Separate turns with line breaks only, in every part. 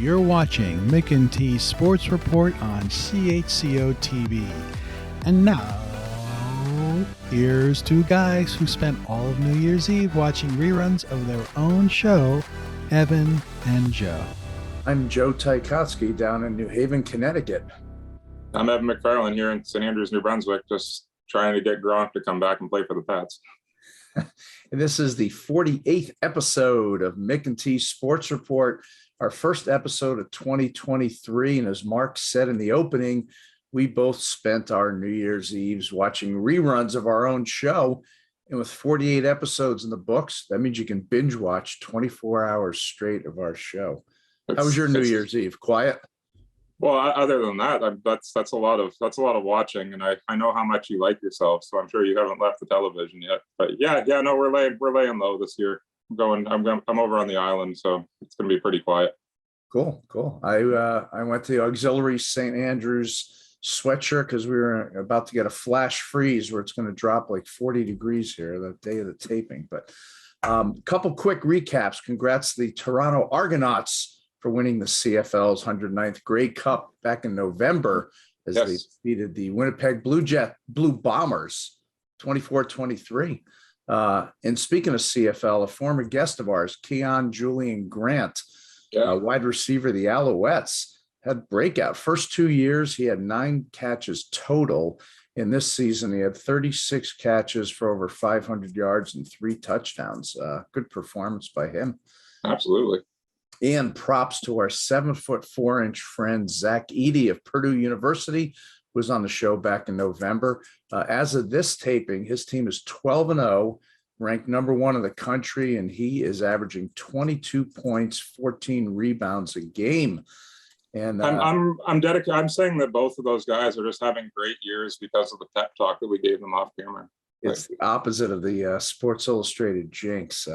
You're watching Mick and T Sports Report on CHCO-TV. And now, here's two guys who spent all of New Year's Eve watching reruns of their own show, Evan and Joe.
I'm Joe Ticotsky down in New Haven, Connecticut.
I'm Evan McFarlane here in St. Andrews, New Brunswick, just trying to get Gronk to come back and play for the Pats.
And this is the 48th episode of Mick and T Sports Report, our first episode of 2023. And as Mark said in the opening, we both spent our New Year's Eves watching reruns of our own show. And with 48 episodes in the books, that means you can binge watch 24 hours straight of our show. How was your New Year's Eve? Quiet?
Well, other than that, that's a lot of watching, and I know how much you like yourself, so I'm sure you haven't left the television yet. But no, we're laying low this year. I'm over on the island, so it's going to be pretty quiet.
Cool. I went to the auxiliary St. Andrews sweatshirt because we were about to get a flash freeze where it's going to drop like 40 degrees here the day of the taping. But couple quick recaps. Congrats to the Toronto Argonauts for winning the CFL's 109th Grey Cup back in November as they defeated the Winnipeg Blue Bombers 24-23. And speaking of CFL, a former guest of ours, Keon Julian Grant, wide receiver of the Alouettes, had breakout. First 2 years, he had 9 catches total. In this season, he had 36 catches for over 500 yards and 3 touchdowns. Good performance by him.
Absolutely.
And props to our 7'4" friend, Zach Eady of Purdue University, who was on the show back in November. As of this taping, his team is 12-0, ranked number 1 in the country, and he is averaging 22 points, 14 rebounds a game. And
I'm dedicated. I'm saying that both of those guys are just having great years because of the pep talk that we gave them off camera.
It's the opposite of the Sports Illustrated jinx.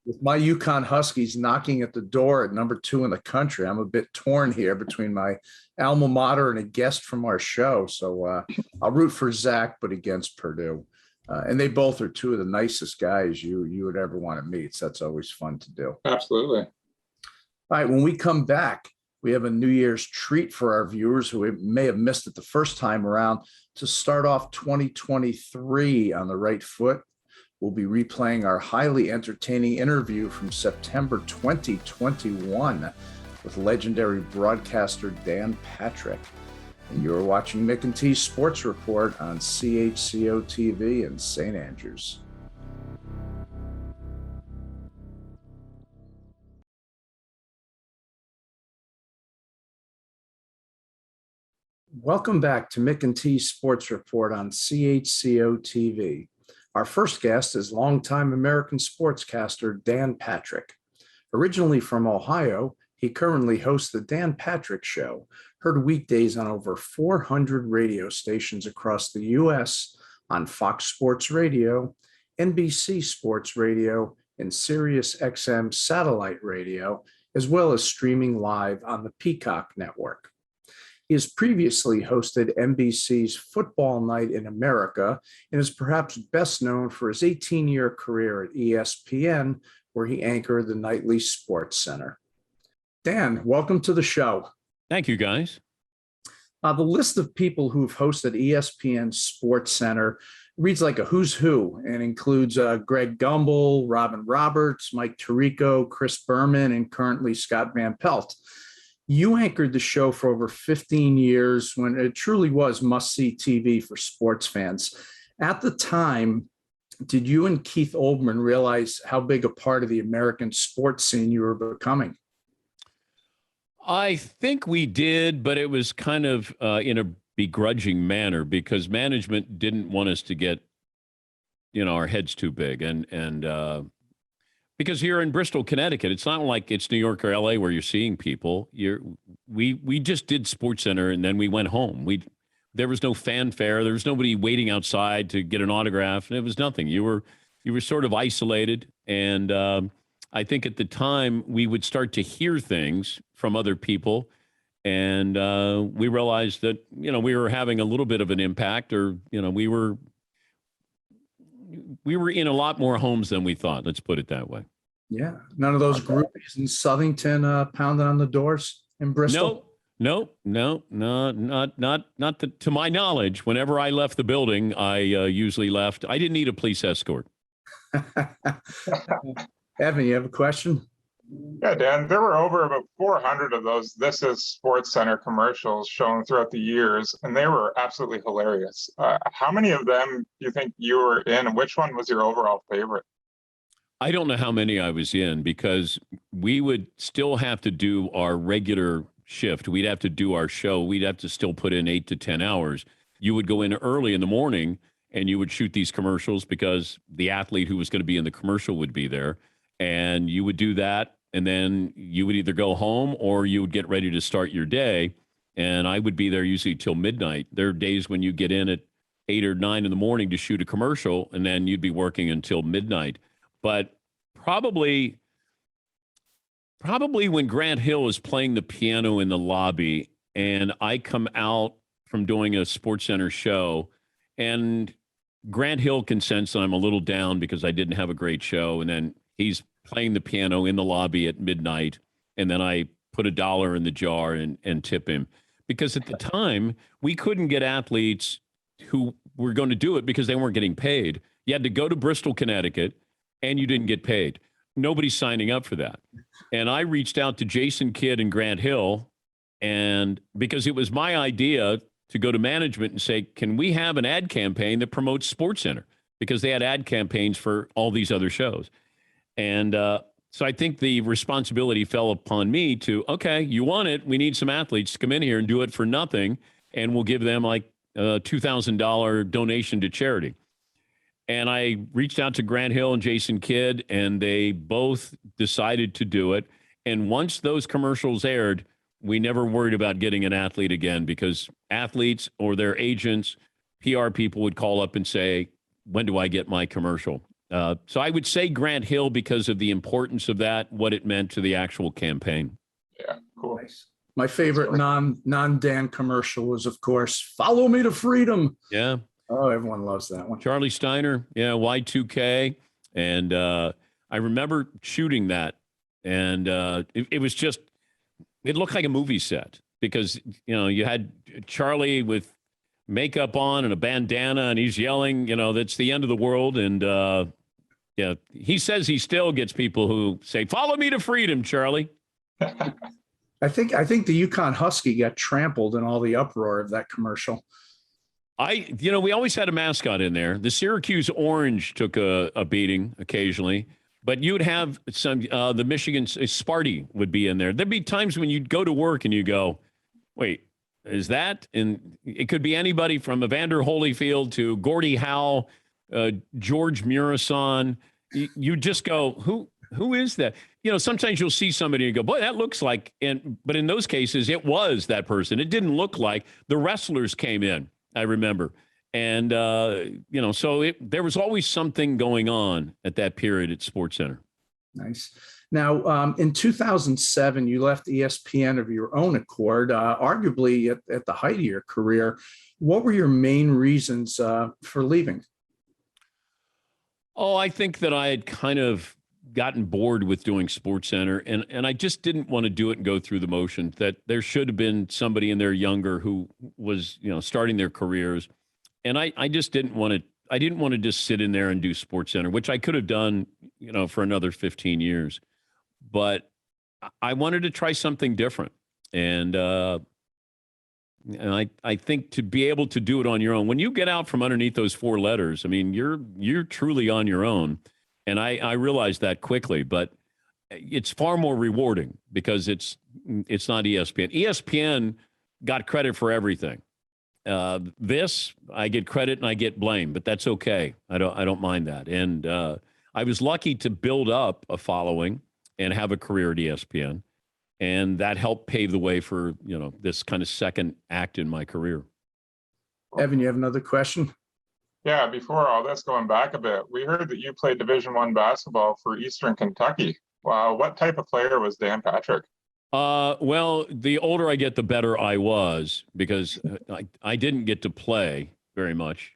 With my Yukon Huskies knocking at the door at number 2 in the country, I'm a bit torn here between my alma mater and a guest from our show. So I'll root for Zach, but against Purdue. And they both are 2 of the nicest guys you would ever want to meet. So that's always fun to do.
Absolutely.
All right, when we come back, we have a New Year's treat for our viewers who may have missed it the first time around. To start off 2023 on the right foot, we'll be replaying our highly entertaining interview from September 2021 with legendary broadcaster Dan Patrick. And you're watching Mick and T Sports Report on CHCO-TV in St. Andrews. Welcome back to Mick and T Sports Report on CHCO-TV. Our first guest is longtime American sportscaster Dan Patrick. Originally from Ohio, he currently hosts the Dan Patrick Show, heard weekdays on over 400 radio stations across the U.S. on Fox Sports Radio, NBC Sports Radio, and Sirius XM satellite radio, as well as streaming live on the Peacock network. He has previously hosted NBC's Football Night in America and is perhaps best known for his 18-year career at ESPN, where he anchored the nightly Sports Center. Dan, welcome to the show.
Thank you, guys.
The list of people who've hosted ESPN Sports Center reads like a who's who and includes Greg Gumbel, Robin Roberts, Mike Tirico, Chris Berman, and currently Scott Van Pelt. You anchored the show for over 15 years when it truly was must-see TV for sports fans. At the time, did you and Keith Olbermann realize how big a part of the American sports scene you were becoming?
I think we did, but it was kind of in a begrudging manner because management didn't want us to get, our heads too big. And because here in Bristol, Connecticut, it's not like it's New York or LA where you're seeing people. We just did Sports Center and then we went home. There was no fanfare. There was nobody waiting outside to get an autograph. It was nothing. You were sort of isolated. And I think at the time we would start to hear things from other people. And we realized that, we were having a little bit of an impact or, we were in a lot more homes than we thought. Let's put it that way.
Yeah. None of those groupies in Southington pounding on the doors in Bristol?
No, not to my knowledge. Whenever I left the building, I usually left. I didn't need a police escort.
Evan, you have a question?
Yeah, Dan, there were over about 400 of those This Is Sports Center commercials shown throughout the years, and they were absolutely hilarious. How many of them do you think you were in, and which one was your overall favorite?
I don't know how many I was in because we would still have to do our regular shift. We'd have to do our show. We'd have to still put in 8 to 10 hours. You would go in early in the morning and you would shoot these commercials because the athlete who was going to be in the commercial would be there. And you would do that. And then you would either go home or you would get ready to start your day. And I would be there usually till midnight. There are days when you get in at 8 or 9 in the morning to shoot a commercial, and then you'd be working until midnight. But probably when Grant Hill is playing the piano in the lobby and I come out from doing a SportsCenter show and Grant Hill can sense that I'm a little down because I didn't have a great show. And then he's playing the piano in the lobby at midnight. And then I put $1 in the jar and tip him. Because at the time, we couldn't get athletes who were going to do it because they weren't getting paid. You had to go to Bristol, Connecticut, and you didn't get paid. Nobody's signing up for that. And I reached out to Jason Kidd and Grant Hill, and because it was my idea to go to management and say, can we have an ad campaign that promotes SportsCenter? Because they had ad campaigns for all these other shows. And so I think the responsibility fell upon me to, okay, you want it. We need some athletes to come in here and do it for nothing. And we'll give them like a $2,000 donation to charity. And I reached out to Grant Hill and Jason Kidd, and they both decided to do it. And once those commercials aired, we never worried about getting an athlete again because athletes or their agents, PR people would call up and say, when do I get my commercial? So I would say Grant Hill because of the importance of that, what it meant to the actual campaign.
Yeah, cool.
Nice. My favorite non-Dan commercial was, of course, "Follow Me to Freedom."
Yeah.
Oh, everyone loves that one.
Charlie Steiner, yeah, Y2K. And I remember shooting that. And it was just, it looked like a movie set because, you know, you had Charlie with makeup on and a bandana and he's yelling, you know, that's the end of the world. And yeah, he says he still gets people who say, "Follow me to freedom, Charlie."
I think the Yukon Husky got trampled in all the uproar of that commercial.
We always had a mascot in there. The Syracuse Orange took a beating occasionally, but you would have some, the Michigan Sparty would be in there. There'd be times when you'd go to work and you go, wait, is that? And it could be anybody from Evander Holyfield to Gordie Howe, George Murison. You just go, who is that? You know, sometimes you'll see somebody and go, boy, that looks like, but in those cases, it was that person. It didn't look like. The wrestlers came in, I remember. And, so there was always something going on at that period at SportsCenter.
Nice. Now, in 2007, you left ESPN of your own accord, arguably at the height of your career. What were your main reasons for leaving?
Oh, I think that I had kind of gotten bored with doing SportsCenter, and I just didn't want to do it and go through the motions. That there should have been somebody in there younger who was, starting their careers. And I just didn't want to. I didn't want to just sit in there and do SportsCenter, which I could have done, for another 15 years. But I wanted to try something different. And I think to be able to do it on your own, when you get out from underneath those 4 letters, I mean, you're truly on your own. And I realized that quickly, but it's far more rewarding because it's not ESPN. ESPN got credit for everything. This, I get credit and I get blame, but that's okay. I don't mind that. And I was lucky to build up a following and have a career at ESPN. And that helped pave the way for, this kind of second act in my career.
Evan, you have another question?
Yeah, before all this, going back a bit, we heard that you played Division I basketball for Eastern Kentucky. Wow, what type of player was Dan Patrick?
Well, the older I get, the better I was because I didn't get to play very much,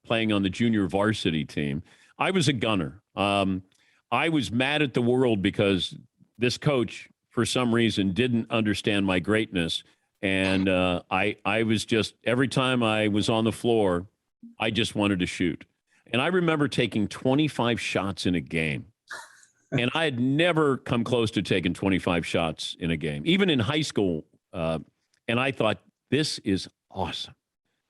playing on the junior varsity team. I was a gunner. I was mad at the world because this coach, for some reason, didn't understand my greatness. And I was just, every time I was on the floor, I just wanted to shoot. And I remember taking 25 shots in a game. And I had never come close to taking 25 shots in a game, even in high school. And I thought, this is awesome.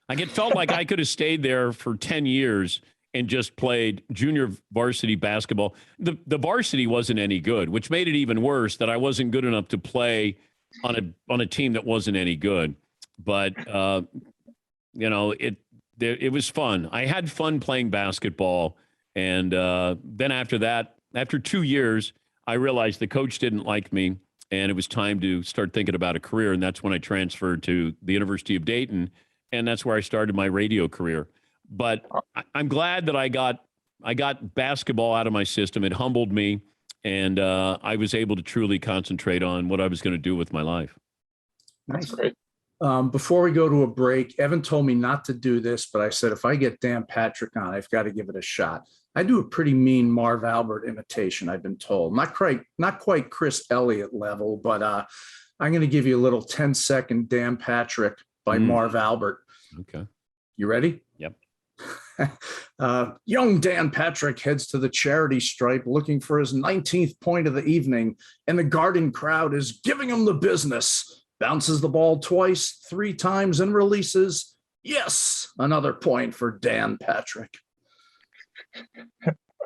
Like, it felt like I could have stayed there for 10 years and just played junior varsity basketball. The varsity wasn't any good, which made it even worse that I wasn't good enough to play on a team that wasn't any good. But, it was fun. I had fun playing basketball. And then after that, after 2 years, I realized the coach didn't like me, and it was time to start thinking about a career. And that's when I transferred to the University of Dayton, and that's where I started my radio career. But I'm glad that I got basketball out of my system. It humbled me, and I was able to truly concentrate on what I was going to do with my life.
Nice.
That's great.
Before we go to a break, Evan told me not to do this, but I said, if I get Dan Patrick on, I've got to give it a shot. I do a pretty mean Marv Albert imitation, I've been told. Not quite Chris Elliott level, but I'm going to give you a little 10-second Dan Patrick by Marv Albert.
Okay.
You ready?
Yep.
Young Dan Patrick heads to the charity stripe looking for his 19th point of the evening, and the Garden crowd is giving him the business. Bounces the ball twice, 3 times, and releases. Yes, another point for Dan Patrick.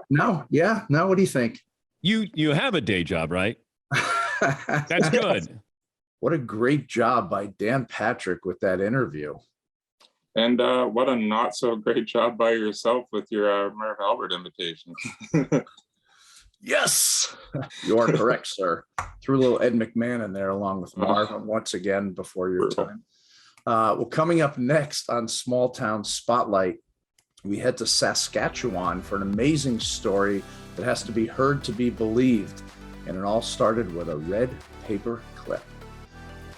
No, yeah, now what do you think?
You have a day job, right? That's good.
What a great job by Dan Patrick with that interview.
And what a not so great job by yourself with your Marv Albert invitation.
Yes, you are correct, sir. Threw a little Ed McMahon in there along with Marv once again before your time. Well, coming up next on Small Town Spotlight, we head to Saskatchewan for an amazing story that has to be heard to be believed. And it all started with a red paper clip.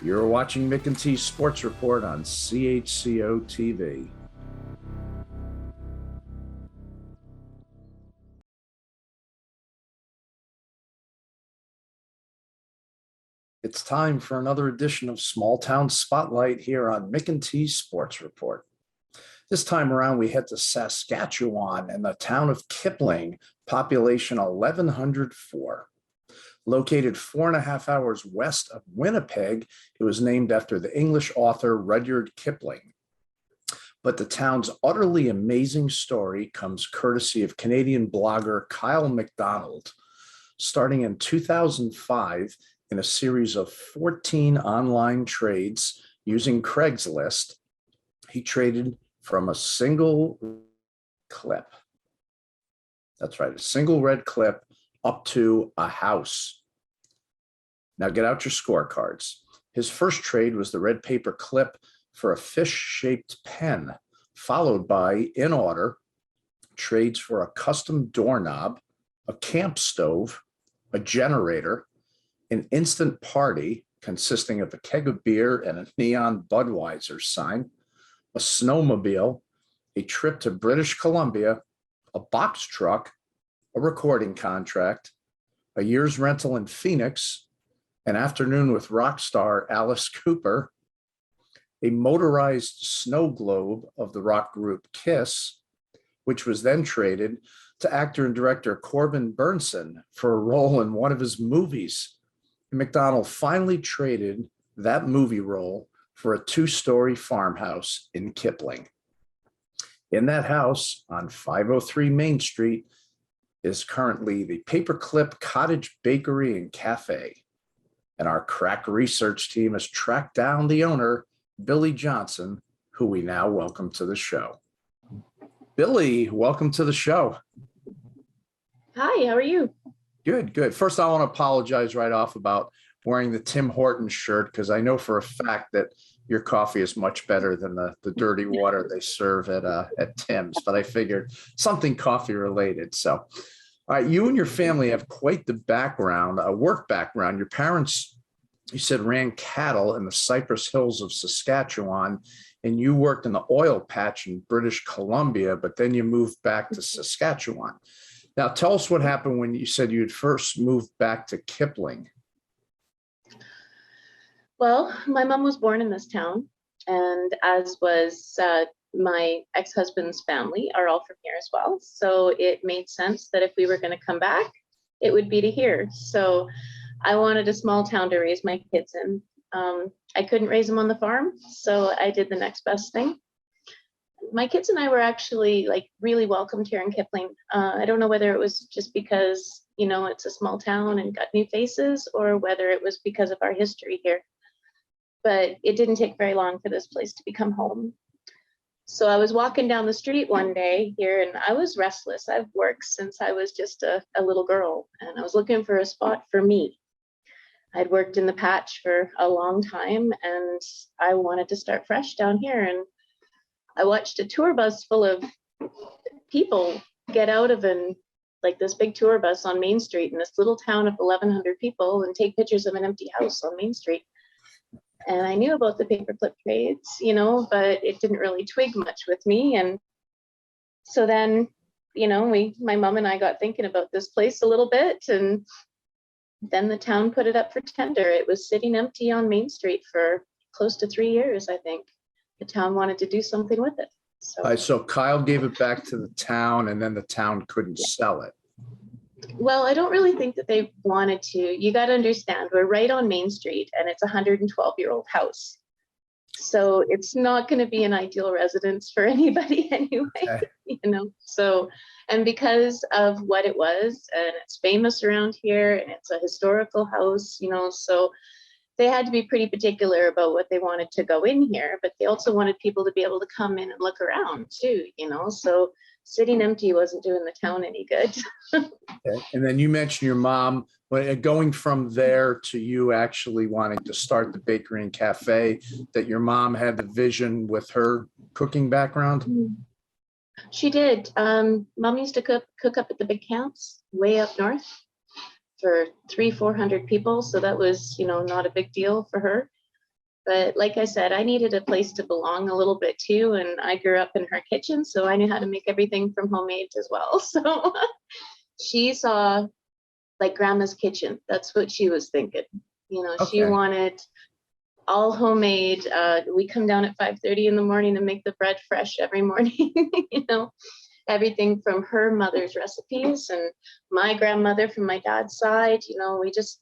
You're watching Mick and T's Sports Report on CHCO-TV. It's time for another edition of Small Town Spotlight here on Mick and T's Sports Report. This time around, we head to Saskatchewan and the town of Kipling, population 1,104. Located 4.5 hours west of Winnipeg, it was named after the English author Rudyard Kipling. But the town's utterly amazing story comes courtesy of Canadian blogger Kyle MacDonald. Starting in 2005, in a series of 14 online trades using Craigslist, he traded from a single clip. That's right, a single red clip up to a house. Now get out your scorecards. His first trade was the red paper clip for a fish-shaped pen, followed by, in order, trades for a custom doorknob, a camp stove, a generator, an instant party consisting of a keg of beer and a neon Budweiser sign, a snowmobile, a trip to British Columbia, a box truck, a recording contract, a year's rental in Phoenix, an afternoon with rock star Alice Cooper, a motorized snow globe of the rock group Kiss, which was then traded to actor and director Corbin Burnson for a role in one of his movies. MacDonald finally traded that movie role for a 2-story farmhouse in Kipling. In that house on 503 Main Street is currently the Paperclip Cottage Bakery and Cafe. And our crack research team has tracked down the owner, Billie Johnson, who we now welcome to the show. Billie, welcome to the show.
Hi, how are you?
Good, good. First, I want to apologize right off about wearing the Tim Hortons shirt, because I know for a fact that your coffee is much better than the dirty water they serve at Tim's, but I figured something coffee related. So, all right, you and your family have quite the background, a work background. Your parents, you said, ran cattle in the Cypress Hills of Saskatchewan, and you worked in the oil patch in British Columbia, but then you moved back to Saskatchewan. Now, tell us what happened when you said you had first moved back to Kipling.
Well, my mom was born in this town, and as was my ex-husband's family are all from here as well. So it made sense that if we were going to come back, it would be to here. So I wanted a small town to raise my kids in. I couldn't raise them on the farm, so I did the next best thing. My kids and I were actually like really welcomed here in Kipling. I don't know whether it was just because, you know, it's a small town and got new faces, or whether it was because of our history here. But it didn't take very long for this place to become home. So I was walking down the street one day here, and I was restless. I've worked since I was just a little girl, and I was looking for a spot for me. I'd worked in the patch for a long time, and I wanted to start fresh down here. And I watched a tour bus full of people get out of like this big tour bus on Main Street in this little town of 1,100 people and take pictures of an empty house on Main Street. And I knew about the paperclip trades, you know, but it didn't really twig much with me. And so then, you know, my mom and I got thinking about this place a little bit, and then the town put it up for tender. It was sitting empty on Main Street for close to 3 years, I think. The town wanted to do something with it.
So Kyle gave it back to the town, and then the town couldn't sell it.
Well, I don't really think that they wanted to. You got to understand, we're right on Main Street, and it's a 112-year-old house. So it's not going to be an ideal residence for anybody anyway,
Okay.
you know. So, and because of what it was, and it's famous around here, and it's a historical house, you know, so they had to be pretty particular about what they wanted to go in here, but they also wanted people to be able to come in and look around too, you know. So sitting empty wasn't doing the town any good.
Okay. And then you mentioned your mom, going from there to you actually wanting to start the bakery and cafe, that your mom had the vision with her cooking background.
She did. Mom used to cook up at the big camps way up north for 300-400 people. So that was, you know, not a big deal for her. But like I said, I needed a place to belong a little bit too. And I grew up in her kitchen, so I knew how to make everything from homemade as well. So she saw like grandma's kitchen. That's what she was thinking. You know, she
Okay.
wanted all homemade. We come down at 5:30 in the morning and make the bread fresh every morning, you know. Everything from her mother's recipes and my grandmother from my dad's side, you know, we just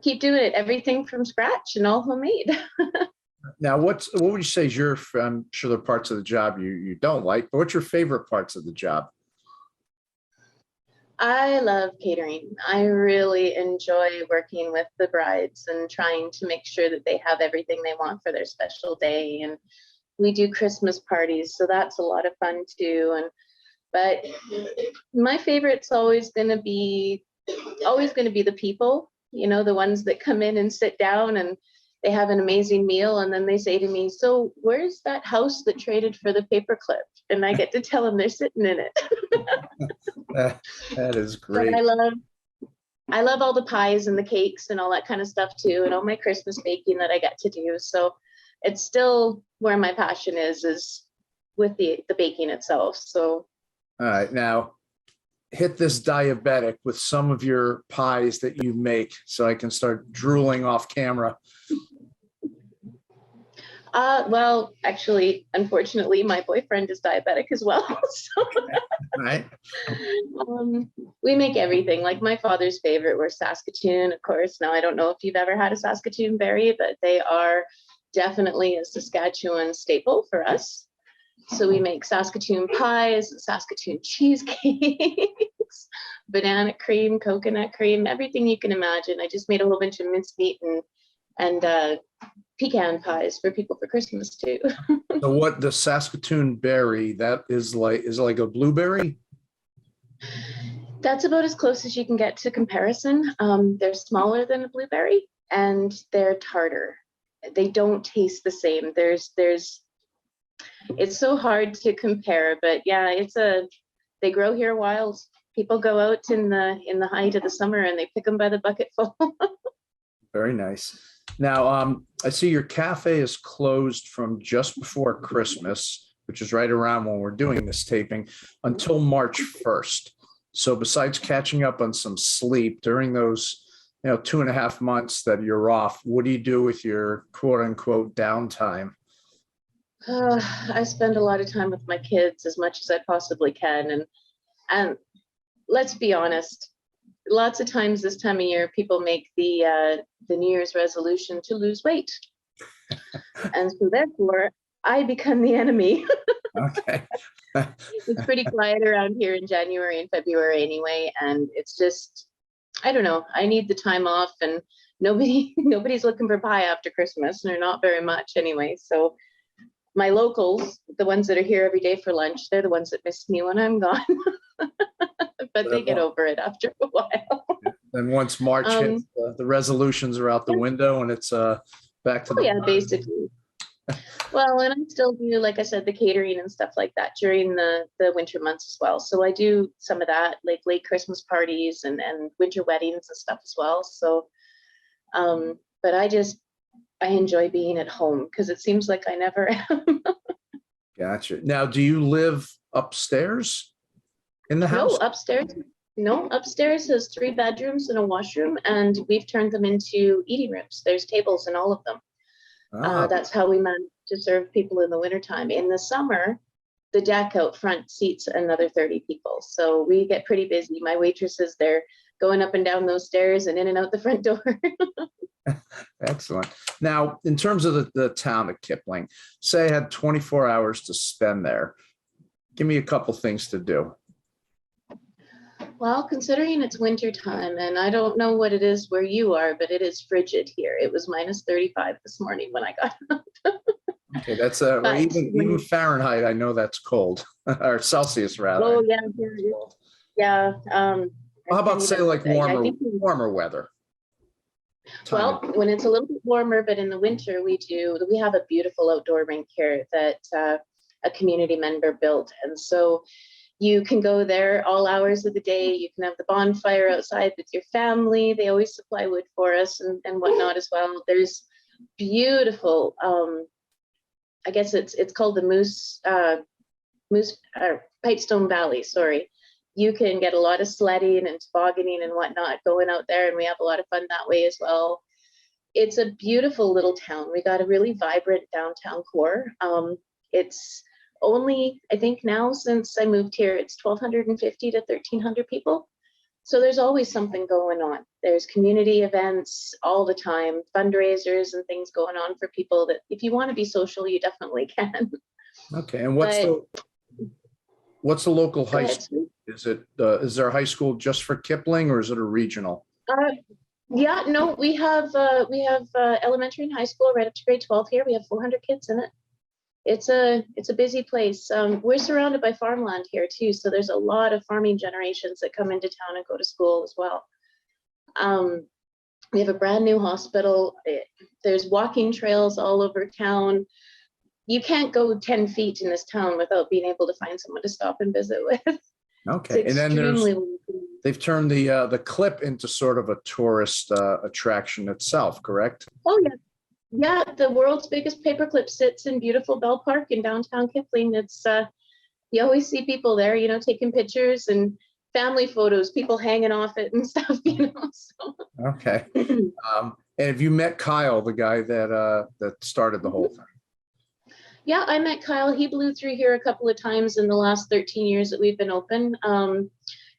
keep doing it, everything from scratch and all homemade.
Now, what would you say is your, I'm sure there are parts of the job you don't like, but what's your favorite parts of the job?
I love catering. I really enjoy working with the brides and trying to make sure that they have everything they want for their special day. And we do Christmas parties, so that's a lot of fun too. But my favorite's always going to be the people, you know, the ones that come in and sit down and they have an amazing meal, and then they say to me, so where's that house that traded for the paperclip? And I get to tell them they're sitting in it.
That is great.
But I love all the pies and the cakes and all that kind of stuff too, and all my Christmas baking that I get to do. So it's still where my passion is with the baking itself. So
All right, now hit this diabetic with some of your pies that you make so I can start drooling off camera.
Well, actually, unfortunately, my boyfriend is diabetic as well. So
Right.
We make everything. Like my father's favorite were Saskatoon, of course. Now, I don't know if you've ever had a Saskatoon berry, but they are definitely a Saskatchewan staple for us. So we make Saskatoon pies, Saskatoon cheesecakes, banana cream, coconut cream, everything you can imagine. I just made a whole bunch of mincemeat and pecan pies for people for Christmas too.
So what the Saskatoon berry, that is like a blueberry?
That's about as close as you can get to comparison. They're smaller than a blueberry and they're tartar. They don't taste the same. It's so hard to compare, but yeah, they grow here wild. People go out in the height of the summer and they pick them by the bucketful.
Very nice. Now, I see your cafe is closed from just before Christmas, which is right around when we're doing this taping, until March 1st. So besides catching up on some sleep during those, 2.5 months that you're off, what do you do with your quote unquote downtime?
I spend a lot of time with my kids as much as I possibly can. And let's be honest, lots of times this time of year, people make the New Year's resolution to lose weight. And so therefore, I become the enemy.
Okay.
It's pretty quiet around here in January and February anyway. And it's just, I don't know, I need the time off, and nobody's looking for pie after Christmas, and they're not very much anyway. So my locals, the ones that are here every day for lunch, they're the ones that miss me when I'm gone. But they get over it after a while.
Then once March hits, the resolutions are out the window, and it's back to the
yeah, basically. Well, and I still do, like I said, the catering and stuff like that during the winter months as well. So I do some of that, like late Christmas parties and winter weddings and stuff as well. So, but I enjoy being at home because it seems like I never am.
Gotcha. Now, do you live upstairs in the house?
No, upstairs has 3 bedrooms and a washroom, and we've turned them into eating rooms. There's tables in all of them. That's how we manage to serve people in the wintertime. In the summer, the deck out front seats another 30 people. So we get pretty busy. My waitresses, they're going up and down those stairs and in and out the front door.
Excellent. Now, in terms of the town of Kipling, say I had 24 hours to spend there. Give me a couple things to do.
Well, considering it's winter time, and I don't know what it is where you are, but it is frigid here. It was minus 35 this morning when I got up.
Okay, that's even Fahrenheit. I know that's cold, or Celsius rather.
Oh yeah.
How about say like warmer weather?
Well, when it's a little bit warmer, but in the winter we have a beautiful outdoor rink here that a community member built, and so you can go there all hours of the day. You can have the bonfire outside with your family. They always supply wood for us and whatnot as well. There's beautiful, I guess it's called the Pipestone Valley, sorry. You can get a lot of sledding and tobogganing and whatnot going out there, and we have a lot of fun that way as well. It's a beautiful little town. We got a really vibrant downtown core. It's only, I think now since I moved here, it's 1,250 to 1,300 people. So there's always something going on. There's community events all the time, fundraisers and things going on for people that if you want to be social, you definitely can.
Okay, and what's the local high school? Is there a high school just for Kipling, or is it a regional?
Yeah, no, we have elementary and high school right up to grade 12 here. We have 400 kids in it. It's a busy place. We're surrounded by farmland here too, so there's a lot of farming generations that come into town and go to school as well. We have a brand new hospital. There's walking trails all over town. You can't go 10 feet in this town without being able to find someone to stop and visit with.
Okay, and then they've turned the clip into sort of a tourist attraction itself, correct?
Oh yeah. Yeah, the world's biggest paperclip sits in beautiful Bell Park in downtown Kipling. It's you always see people there, taking pictures and family photos, people hanging off it and stuff, So.
Okay. And have you met Kyle, the guy that started the whole thing?
Yeah, I met Kyle. He blew through here a couple of times in the last 13 years that we've been open.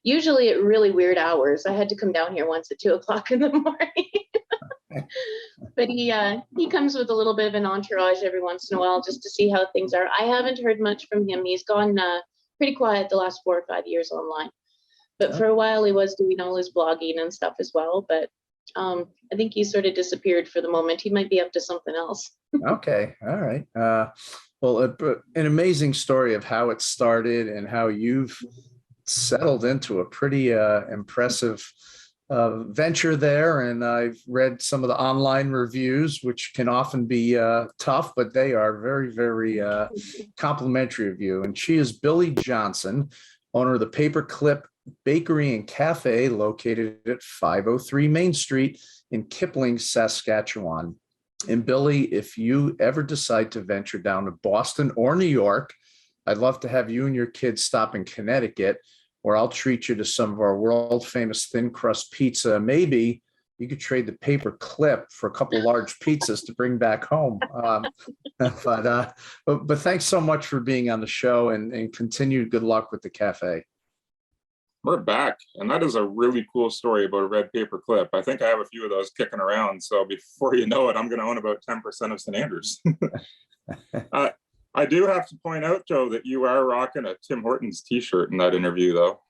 Usually at really weird hours. I had to come down here once at 2:00 in the morning. But he comes with a little bit of an entourage every once in a while just to see how things are. I haven't heard much from him. He's gone pretty quiet the last 4 or 5 years online. But for a while he was doing all his blogging and stuff as well. But I think he sort of disappeared for the moment. He might be up to something else.
Okay. All right. Well, an amazing story of how it started and how you've settled into a pretty impressive venture there. And I've read some of the online reviews, which can often be tough, but they are very, very complimentary of you. And she is Billie Johnson, owner of the Paperclip Bakery and Cafe, located at 503 Main Street in Kipling, Saskatchewan. And Billie, if you ever decide to venture down to Boston or New York, I'd love to have you and your kids stop in Connecticut, or I'll treat you to some of our world famous thin crust pizza. Maybe you could trade the Paperclip for a couple large pizzas to bring back home. But thanks so much for being on the show, and continued good luck with the cafe.
We're back, and that is a really cool story about a red paper clip. I think I have a few of those kicking around, so before you know it, I'm going to own about 10% of St. Andrews. I do have to point out, Joe, that you are rocking a Tim Hortons t-shirt in that interview, though.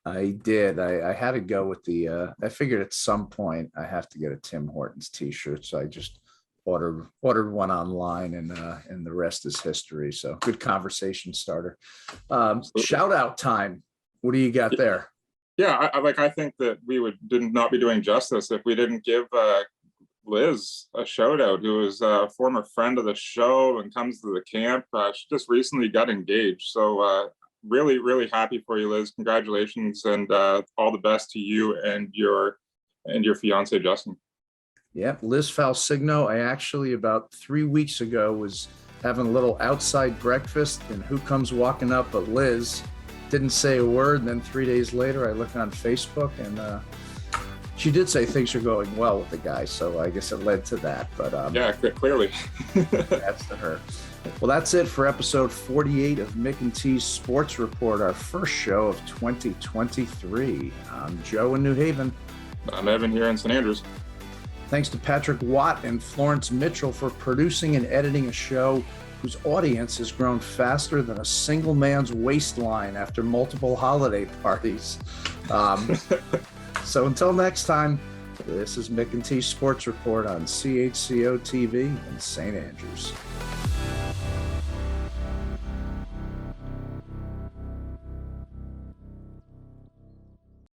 I did. I had to go with the, I figured at some point I have to get a Tim Hortons t-shirt, so I just ordered one online, and the rest is history. So good conversation starter. Shout out time. What do you got there?
Yeah, I think that we did not be doing justice if we didn't give Liz a shout out, who is a former friend of the show and comes to the camp. She just recently got engaged. So really, really happy for you, Liz. Congratulations, and all the best to you and your fiance, Justin.
Yeah, Liz Falsigno. I actually about 3 weeks ago was having a little outside breakfast, and who comes walking up but Liz? Didn't say a word, and then 3 days later I look on Facebook, and she did say things are going well with the guy, so I guess it led to that. But
yeah, clearly.
That's to her. Well, that's it for episode 48 of Mick and T's Sports Report, our first show of 2023. I'm Joe in New Haven.
I'm Evan here in St. Andrews.
Thanks to Patrick Watt and Florence Mitchell for producing and editing a show whose audience has grown faster than a single man's waistline after multiple holiday parties. So until next time, this is Mick and T Sports Report on CHCO-TV in St. Andrews.